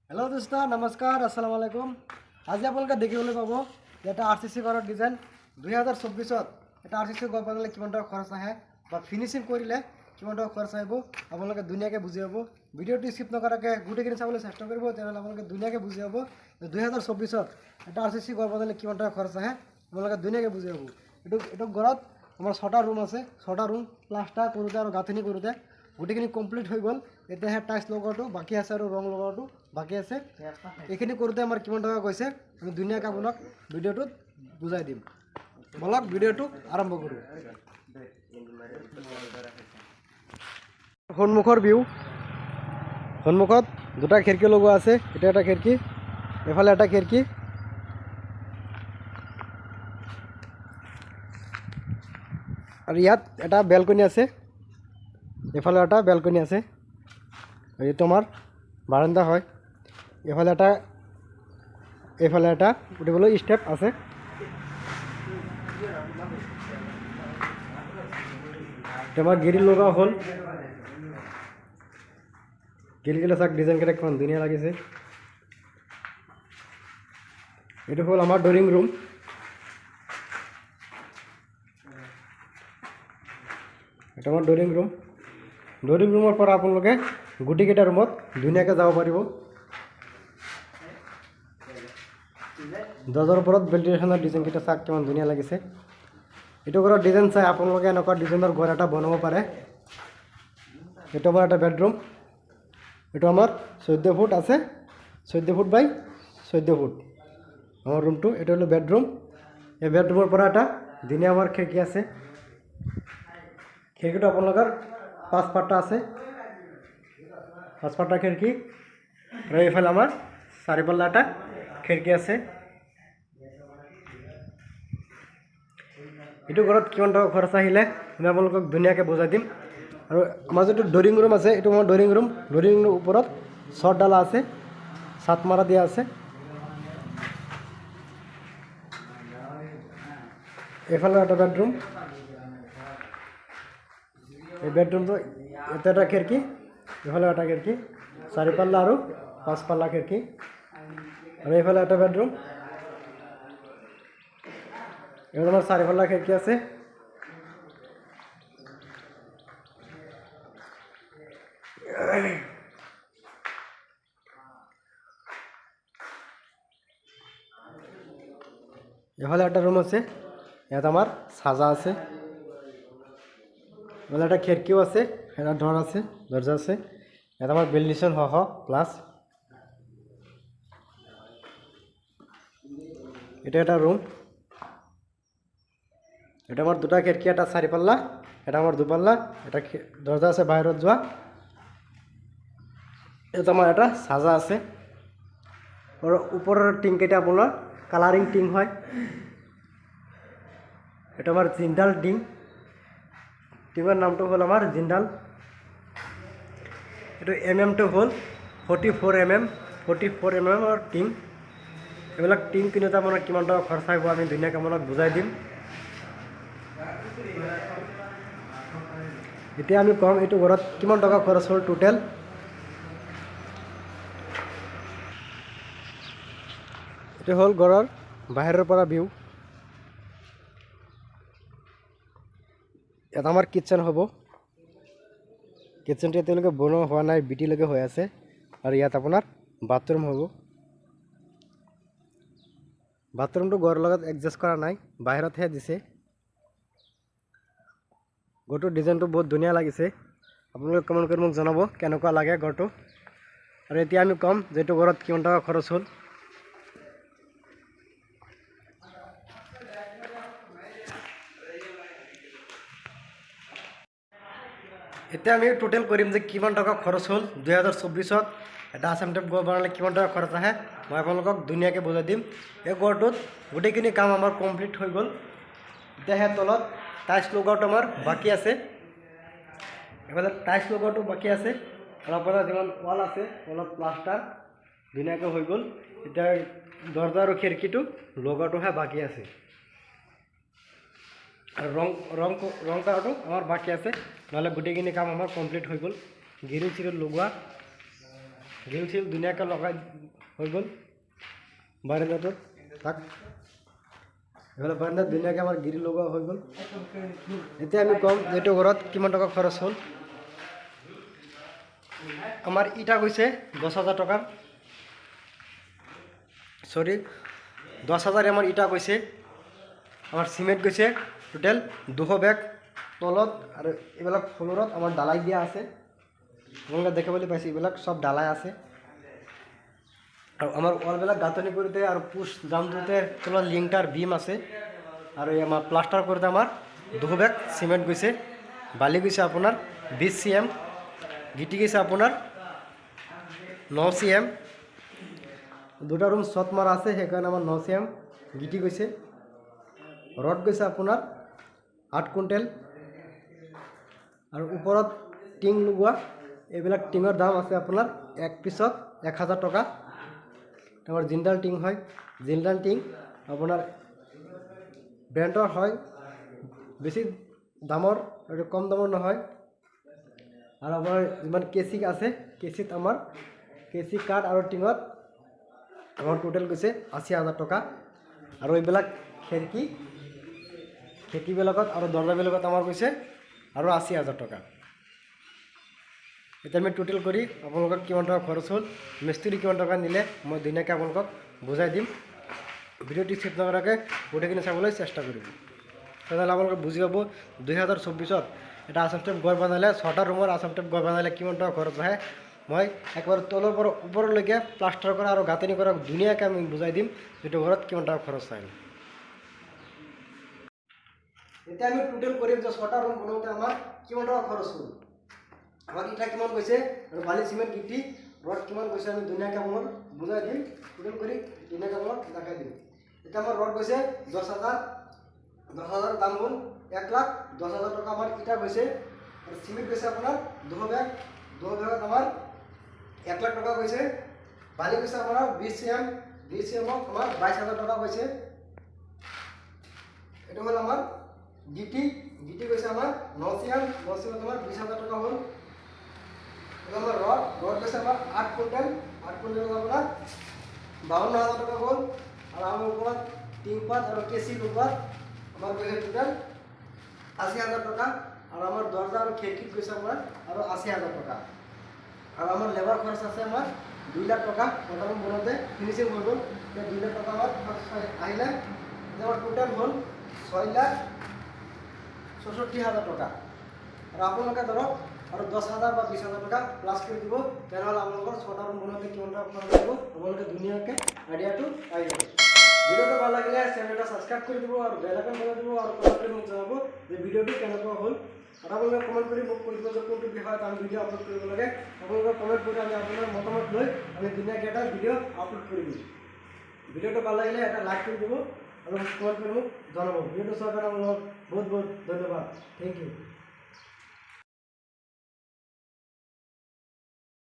Hello दोस्तों नमस्कार अस्सलाम वालेकुम। आज आपलोके देखिबले पाबो जे এটা আরসিসি ঘৰৰ ডিজাইন 2024 এটা আৰসিসি ঘৰ বনালে কিমান টাকা খৰচ আহে বা ফিনিশিং কৰিলে কিমান টাকা খৰচ আহিব আপোনালোকে ধুনীয়াকৈ বুজি পাব। ভিডিওটো স্কিপ নকৰাকৈ গোটেইখিনি চাবলৈ চেষ্টা কৰিব, তেনেহ'লে আপোনালোকে ধুনীয়াকৈ বুজি পাব যে 2024 এটা আৰসিসি ঘৰ বনালে কিমান টাকা খৰচ আহে আপোনালোকে ধুনীয়াকৈ বুজি পাব। এইটো ঘৰত আমাৰ 6টা ৰুম আছে, 6টা ৰুম প্লাষ্টাৰ কৰোঁতে আৰু গাঁথনি কৰোঁতে গোটেইখিনি কমপ্লিট হৈ গ'ল। এতিয়া টাইলছ লগোৱাটো বাকী আছে আৰু ৰং লগোৱাটো বাকী আছে। এইখিনি কৰোঁতে আমাৰ কিমান টকা গৈছে আমি ধুনীয়াকৈ আপোনাক ভিডিঅ'টোত বুজাই দিম। বলক ভিডিঅ'টো আৰম্ভ কৰোঁ। সন্মুখৰ ভিউ, সন্মুখত দুটা খিৰিকী লগোৱা আছে। এটা এটা খিৰিকী, এফালে এটা খিৰিকী, আৰু ইয়াত এটা বেলকনি আছে, এফালে এটা বেলকনি আছে। এইটো আমাৰ বাৰান্দা হয়। এফালে এটা উঠিবলৈ ষ্টেপ আছে। তোমাৰ গিৰিল লগা হ'ল, গিৰিলকেইটা চাওক ডিজাইনকেইটা কিমান ধুনীয়া লাগিছে। এইটো হ'ল আমাৰ ড্ৰয়িং ৰুম। এটা আমাৰ ড্ৰয়িং ৰুম। ড্ৰয়িং ৰুমৰ পৰা আপোনালোকে গোটেইকেইটা ৰুমত ধুনীয়াকৈ যাব পাৰিব। দৰ্জাৰ ওপৰত ভেণ্টিলেশ্যনৰ ডিজাইনকেইটা চাওক কিমান ধুনীয়া লাগিছে। এইটো ঘৰৰ ডিজাইন চাই আপোনালোকে এনেকুৱা ডিজাইনৰ ঘৰ এটা বনাব পাৰে। এইটো আমাৰ এটা বেডৰুম। এইটো আমাৰ 14 ফুট আছে, 14 ফুট বাই 14 ফুট আমাৰ ৰুমটো। এইটো হ'ল বেডৰুম। এই বেডৰুমৰ পৰা এটা ধুনীয়া আমাৰ খিৰিকী আছে। খিৰিকীটো আপোনালোকৰ 5 পাট্টা আছে, 5 পাট্টা খিৰিকী। আৰু এইফালে আমাৰ 4 পাল্লা এটা খিৰিকী আছে। এইটো ঘৰত কিমান টকা খৰচ আহিলে আমি আপোনালোকক ধুনীয়াকৈ বুজাই দিম। আৰু আমাৰ যিটো ড্ৰয়িং ৰুম আছে, এইটো আমাৰ ড্ৰয়িং ৰুম। ড্ৰয়িং ৰুমৰ ওপৰত চট ডালা আছে, ছাট মাৰা দিয়া আছে। এইফালে এটা বেডৰুম। এই বেডৰুমটো এটা এটা খিৰিকী, এইফালে এটা খিৰিকী, 4 পাল্লা আৰু 5 পাল্লা খিৰিকী। আৰু এইফালে এটা বেডৰুম। এইফালে আমাৰ 4 পাল্লা খিৰিকী আছে। এফালে একটা রুম আছে, ইয়াত আমার সাজা আছে। এফালে একটা খিড়কিও আছে, এটা ডর আছে, দরজা আছে। ইয়াত আমার ভেন্টিলেশন সহ প্লাস। এটা একটা রুম। এটা আমার দুটা খিড়কি, একটা 4 পাল্লা, এটা আমার 2 পাল্লা। এটা দরজা আছে বাইরে যাওয়া। এটা আমার একটা সাজা আছে। আর উপরের টিংকেটা আপনার কালারিং টিং হয়। এটা আমার জিন্দাল টিং। টিঙের নামটো হল আমার জিন্দাল। এটা এমএমটো হল 44 mm, 44 mm টিং। এইবিলাক টিং কিনোতে আপোনাৰ কিমান টকা খৰচ আহিব আমি ধুনীয়াকৈ আপোনাক বুজাই দিম। এতিয়া আমি কম এইটো ঘৰত কিমান টকা খৰচ হ'ল টোটেল। এটা হ'ল ঘৰৰ বাহিৰৰ পৰা ভিউ। এটা আমাৰ কিচেন হ'ব। কিচেনটো এতিয়ালৈকে বনোৱা হোৱা নাই, বিটিলৈকে হৈ আছে। আৰু ইয়াত আপোনাৰ বাথৰুম হ'ব। বাথৰুমটো ঘৰৰ লগত এডজাষ্ট কৰা নাই, বাহিৰতহে দিছে। ঘৰটোৰ ডিজাইনটো বহুত ধুনীয়া লাগিছে। আপোনালোকে কমেণ্ট কৰি মোক জনাব কেনেকুৱা লাগে ঘৰটো। আৰু এতিয়া আমি ক'ম যে এইটো ঘৰত কিমান টকা খৰচ হ'ল। এতিয়া আমি টোটেল কৰিম যে কিমান টকা খৰচ হ'ল 2024 এটা আসাম টাইপ ঘৰ বনালে কিমান টকা খৰচ আহে মই আপোনালোকক ধুনীয়াকৈ বুজাই দিম। এই ঘৰটোত গোটেইখিনি কাম আমাৰ কমপ্লিট হৈ গ'ল। এতিয়া তলত টাইলছ লগোৱাটো আমাৰ বাকী আছে। এফালে টাইলছ লগোৱাটো বাকী আছে। আৰু আপোনাৰ যিমান ৱাল আছে ৱালত প্লাষ্টাৰ ধুনীয়াকৈ হৈ গ'ল। এতিয়া দৰজা আৰু খিৰিকীটো লগোৱাটোহে বাকী আছে। আৰু ৰং কৰাটো আমাৰ বাকী আছে, নহ'লে গোটেইখিনি কাম আমাৰ কমপ্লিট হৈ গ'ল। গ্ৰিল চিৰিল লগোৱা গ্ৰিল চিল ধুনীয়াকৈ লগাই হৈ গ'ল বাৰান্দাটোত তাক এইফালে বাৰান্দাত ধুনীয়াকৈ আমাৰ গ্ৰিল লগোৱা হৈ গ'ল। এতিয়া আমি ক'ম এইটো ঘৰত কিমান টকা খৰচ হ'ল। আমাৰ ইটা গৈছে 10,000 টকাৰ, সরি 10,000 আমার ইটা গৈছে। আমার সিমেন্ট গৈছে টোটাল 200 বেগ তলত, আর এইবিলাক ফ্লোরত আমার ডালাই দিয়া আছে। আপনারা দেখে বলে পাইছে এইবিলাক সব ডালাই আছে। আর আমার ওয়ালবিলাক গাঁথনি করতে আর পুশ জামতে তলত লিঙ্কটার বিম আছে। আর এই আমার প্লাস্টার করতে আমার 200 বেগ সিমেন্ট গৈছে। বালি গৈছে আপনার 20 cm, গিটি গৈছে আপনার 9 cm। দুটা রুম শট মারা আছে, সেইকাৰণে আমাৰ 9 cm গিটি গৈছে। ৰড গৈছে আপনাৰ 8 কুইণ্টেল। আৰ উপৰত টিং লগোৱা, এইবিলাক টিঙৰ দাম আছে আপনাৰ এক পিছত 1000 টকা। আমাৰ জিন্দাল টিং হয়, জিন্দাল টিং আপনাৰ ব্ৰ্যান্ডৰ হয়, বেশি দামৰ আৰু কম দামৰ নহয়। আর আপনার যিমান কেসি আছে, কেসিত আমার কেসি কাঠ আর টিঙত আমার টোটাল গৈছে 80,000 টকা। আর এইবিলাক খিড়কিবিলাকত আর দরজাবিলাকত আমার গৈছে আর 80,000 টকা। এটা আমি টোটাল কৰি আপোনালোকক কিমান টকা খৰচ হ'ল, মিস্ত্ৰী কিমান টকা নিলে, মই ধুনীয়াকৈ আপোনালোকক বুজাই দিম। ভিডিঅ'টি স্কিপ নকৰাকৈ গোটেইখিনি চাবলৈ চেষ্টা কৰিব, তেনেহ'লে আপোনালোকে বুজি পাব 2024-ত এটা আসাম টাইপ ঘৰ বনালে, 6টা ৰুমৰ আসাম টাইপ ঘৰ বনালে কিমান টকা খৰচ আহে। মই একবাৰ তলৰ পৰা ওপৰলৈকে প্লাষ্টাৰ কৰা আৰু গাঁথনি কৰা ধুনীয়াকৈ আমি বুজাই দিম যিটো ঘৰত কিমান টকা খৰচ হয়। এতিয়া আমি টোটেল কৰিম যে 6টা ৰুম বনাওঁতে আমাৰ কিমান টকা খৰচ হ'ল, আমাক ইটা কিমান গৈছে আৰু বালি চিমেণ্ট গিটি ৰড কিমান গৈছে আমি ধুনীয়াকৈ আপোনাক বুজাই দিম। টোটেল কৰি ধুনীয়াকৈ আপোনাক দেখাই দিম। এতিয়া আমাৰ ৰড গৈছে 10,000 দাম হ'ল 1,10,000 টকা। আমাৰ ইটা গৈছে আৰু চিমেণ্ট গৈছে আপোনাৰ 200 বেগ, 200 বেগত আমাৰ 1,00,000 টকা গৈছে। বালি গৈছে আপোনাৰ 20 cm, 20 cm আমাৰ 22,000 টকা গৈছে। এটা হ'ল আমাৰ গিটি গৈছে আমাৰ 9 cm, 9 cm আমাৰ 20,000 টকা হ'ল। এটা আমাৰ ৰড গৈছে আমাৰ 8 কুইণ্টেল, 8 কুইণ্টেল আপোনাৰ 52,000 টকা হ'ল। আৰু আমাৰ ওপৰত টিংপাত আৰু কেচি লগোৱাত আমাৰ গৈছে টোটাল 80,000 টকা। আৰু আমাৰ দৰজা আৰু খিড়কিত গৈছে আমাৰ আৰু 80,000 টকা। আর আমার লেবার খরচ আছে আমার 2 লাখ টাকা। প্রথম বনাতে ফিনিশিং হয়ে গেল 2 লাখ টাকা আমার খরচ আহিলে। আমার টোটাল হল 6,64,000 টাকা। আর আপনাদের ধরক আর 10,000 বা 20,000 টাকা প্লাস করে দিব, তাহলে আপনাদের 6টা রুম বনাতে কেমন টাকা খরচ হব আপনাদের দুনিয়াকে আইডিয়াটো আই যাবে। ভিডিওটা ভালো লাগলে চ্যানেলটা সাবস্ক্রাইব করে দিব আর বেল আইকন বাজাই দিব আর কমেন্ট করে মোক জানাবো যে ভিডিওটি কেনেকুৱা হ'ল। আৰ আপনাৰা কমেন্ট কৰে মোক কৈ দিব যে কোনটো বিষয়ত আমি ভিডিও আপলোড কৰিব লাগে। আপনাৰা কমেন্ট কৰে আমি আপনাৰ মতামত লৈ আমি ধুনীয়াকৈ এটা ভিডিও আপলোড কৰি দিম। ভিডিওটা ভালো লাগলে এটা লাইক কৰে দিব আৰ কমেন্ট কৰে মোক জনাব। ভিডিওটো চোৱাৰ কাৰণে আপোনালোকক বহুত বহুত ধন্যবাদ। Thank U.